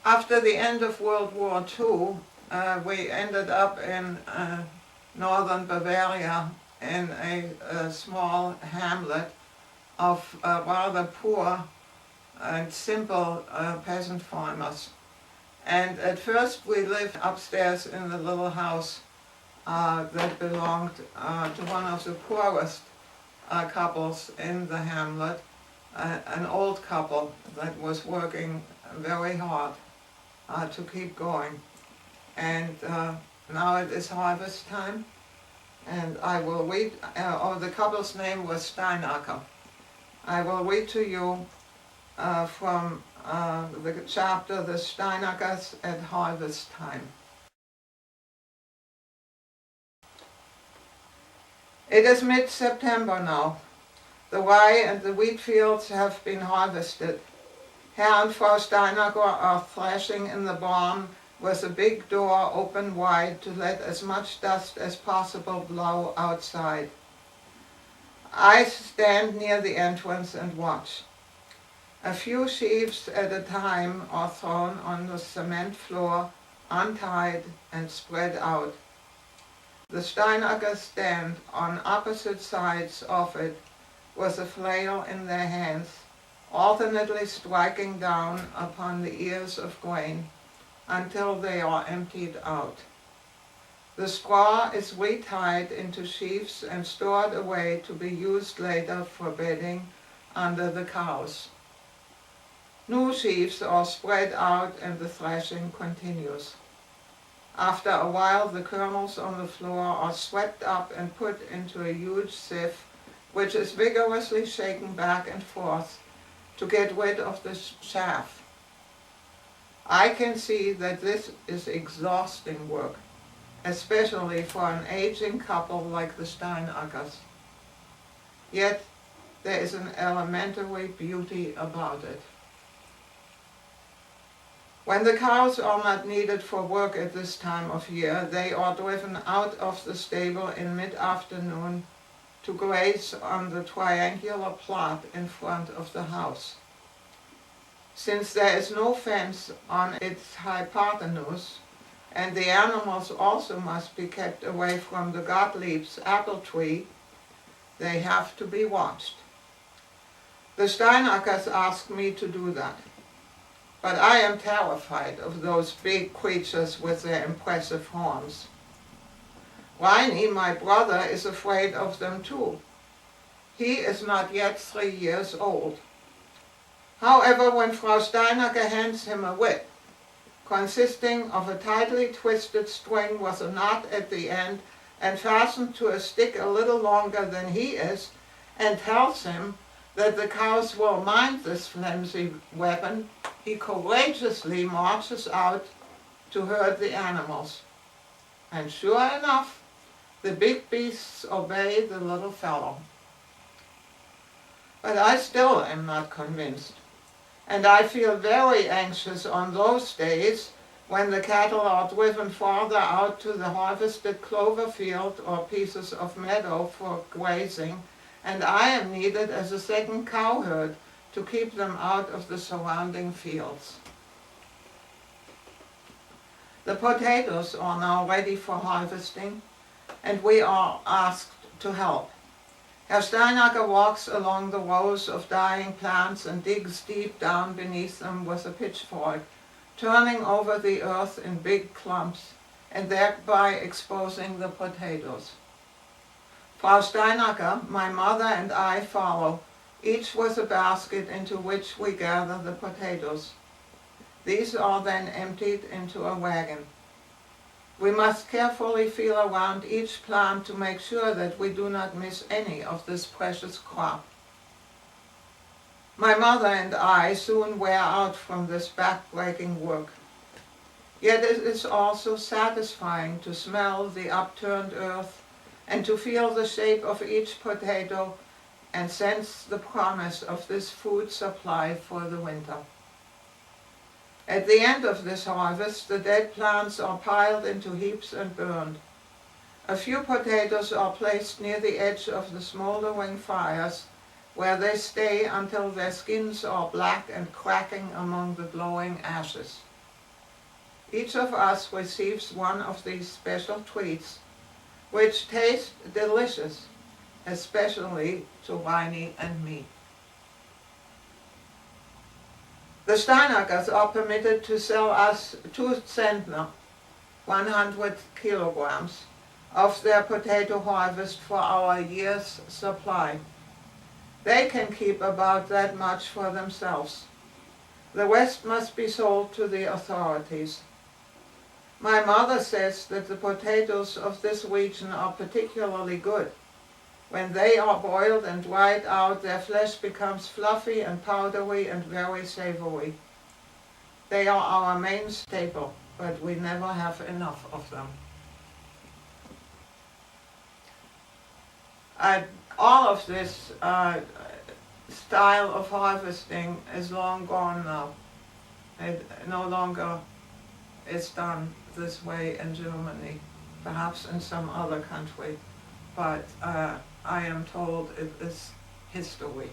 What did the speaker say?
After the end of World War II, we ended up in northern Bavaria in a small hamlet of rather poor and simple peasant farmers. And at first we lived upstairs in the little house that belonged to one of the poorest couples in the hamlet, an old couple that was working very hard to keep going. And now it is harvest time, and I will read, the couple's name was Steinacker. I will read to you from the chapter, The Steinackers at Harvest Time. It is mid-September now. The rye and the wheat fields have been harvested. Herr and Frau Steinacker are thrashing in the barn with a big door open wide to let as much dust as possible blow outside. I stand near the entrance and watch. A few sheaves at a time are thrown on the cement floor, untied and spread out. The Steinackers stand on opposite sides of it with a flail in their hands, alternately striking down upon the ears of grain until they are emptied out. The straw is retied into sheaves and stored away to be used later for bedding under the cows. New sheaves are spread out and the thrashing continues. After a while, the kernels on the floor are swept up and put into a huge sieve, which is vigorously shaken back and forth to get rid of the chaff. I can see that this is exhausting work, especially for an aging couple like the Steinackers. Yet there is an elementary beauty about it. When the cows are not needed for work at this time of year, they are driven out of the stable in mid-afternoon to graze on the triangular plot in front of the house. Since there is no fence on its hypotenuse, and the animals also must be kept away from the Gottlieb's apple tree, they have to be watched. The Steinackers asked me to do that. But I am terrified of those big creatures with their impressive horns. Reini, my brother, is afraid of them too. He is not yet 3 years old. However, when Frau Steinacker hands him a whip, consisting of a tightly twisted string with a knot at the end and fastened to a stick a little longer than he is, and tells him that the cows will mind this flimsy weapon, he courageously marches out to herd the animals. And sure enough, the big beasts obey the little fellow. But I still am not convinced, and I feel very anxious on those days when the cattle are driven farther out to the harvested clover field or pieces of meadow for grazing, and I am needed as a second cowherd to keep them out of the surrounding fields. The potatoes are now ready for harvesting, and we are asked to help. Herr Steinacker walks along the rows of dying plants and digs deep down beneath them with a pitchfork, turning over the earth in big clumps and thereby exposing the potatoes. Frau Steinacker, my mother, and I follow, each with a basket into which we gather the potatoes. These are then emptied into a wagon. We must carefully feel around each plant to make sure that we do not miss any of this precious crop. My mother and I soon wear out from this back-breaking work. Yet it is also satisfying to smell the upturned earth and to feel the shape of each potato and sense the promise of this food supply for the winter. At the end of this harvest, the dead plants are piled into heaps and burned. A few potatoes are placed near the edge of the smoldering fires, where they stay until their skins are black and cracking among the glowing ashes. Each of us receives one of these special treats, which taste delicious, especially to Riney and me. The Steinakers are permitted to sell us 2 centner, 100 kilograms, of their potato harvest for our year's supply. They can keep about that much for themselves. The rest must be sold to the authorities. My mother says that the potatoes of this region are particularly good. When they are boiled and dried out, their flesh becomes fluffy and powdery and very savory. They are our main staple, but we never have enough of them. All of this style of harvesting is long gone now. It no longer is done this way in Germany, perhaps in some other country, but I am told it is history.